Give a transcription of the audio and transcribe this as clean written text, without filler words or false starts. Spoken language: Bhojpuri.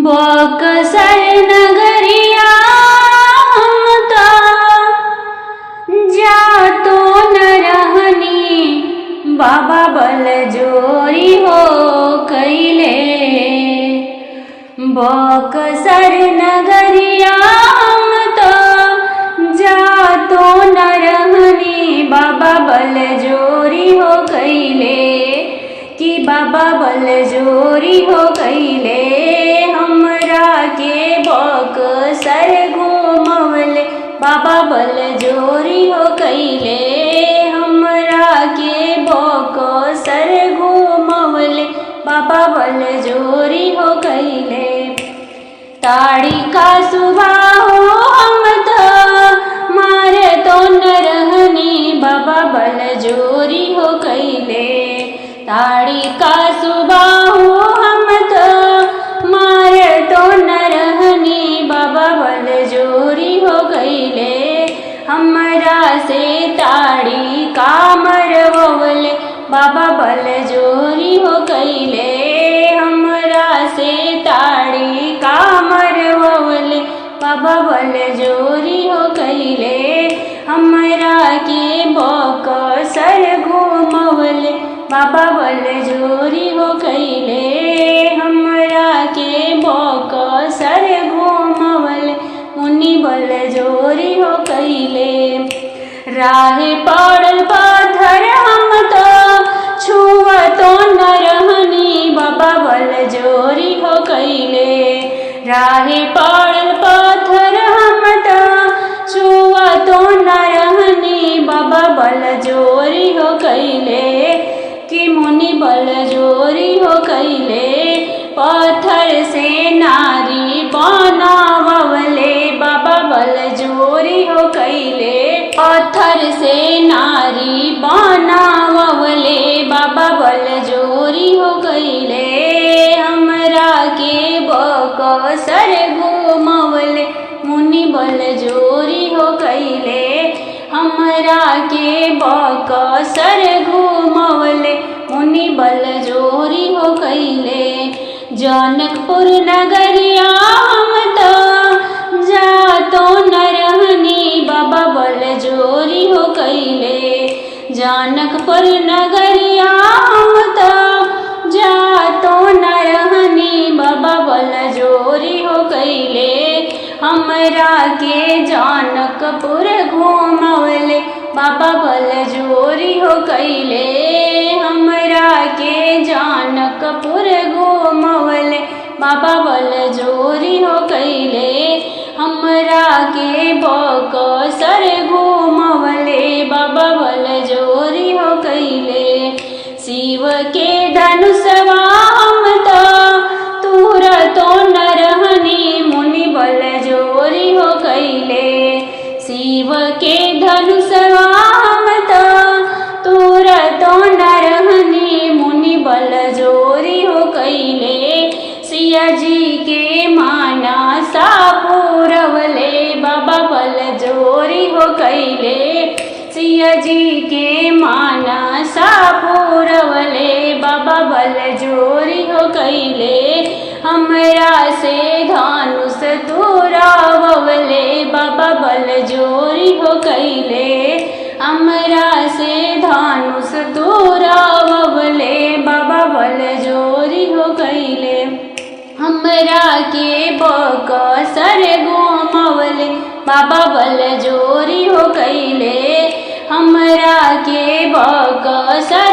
बक्सर नगरिया हम तो जातो न रहनी, बाबा बलजोरी हो कैले। बक्सर नगरिया हम तो जातो न रहनी, बाबा बलजोरी हो कैले। कि बाबा बलजोरी हो कैले, हमरा के बक्सर घूमवले, बाबा बलजोरी हो कैले। हमरा के बक्सर घूमवले, बाबा बलजोरी हो कैले। ताड़ी का सुबह हो हम तो मारे तो न रहनी, बाबा बलजोरी हो कैले। ताड़ी का सुबह हो हम तो मारे तो न रहनी, बाबा बलजोरी हो कैले। हमरा से ताड़ी का मरवले, बाबा बलजोरी हो कैले। हमरा से ताड़ी का मरवले, बाबा बलजोरी हो कैले। हमरा के बक्सर घूमवले, बाबा बलजोरी हो कैले। हमरा के बक्सर घूमवले, मुनि बलजोरी हो कैले। राहे पड़ल पाथर हम तो छुअतो न रहनी, बाबा बलजोरी हो कैले। राहे पड़ल पाथर हम तो छुअतो न रहनी, बाबा बलजोरी हो कैले। कि मुनि बलजोरी हो कैले। पत्थर से नारी बनावले, बाबा बलजोरी हो कैले। पत्थर से नारी बनावले, बाबा बलजोरी हो कैले। हमरा के बक्सर घूमवले, मुनि बलजोरी हो कैले। हमरा के बक्सर घूमवले, मुनि बलजोरी हो कैले। जनकपुर नगरिया हम तो जातो न रहनी, बाबा बलजोरी हो कैले। जनकपुर नगरिया हम तो जातो न रहनी, बाबा बलजोरी हो कैले। हमरा के जनकपुर घूमवले, बाबा बलजोरी हो कैले। हमरा के जनकपुर घूमवले, बाबा बलजोरी हो कैले। हमरा के बक्सर घूमवले, बाबा बलजोरी हो कैले। शिव के धनुषवा हम तो तुरतो न रहनी, मुनि बलजोरी हो कैले। शिव के धनुषवा हम तो तुरतो न रहनी, मुनि बलजोरी हो कैले। सिया जी के मानसा पूरवले, बाबा बलजोरी हो कैले। सिया जी के मानसा पूरवले, बाबा बलजोरी हो कैले। हमरा से धनुष तुरावले, बाबा बलजोरी हो कैले। हमरा से धनुष तुरावले, बाबा बलजोरी हो कैले। हमरा के बक्सर घूमवले, बाबा बलजोरी हो कैले। हमरा के बक्सर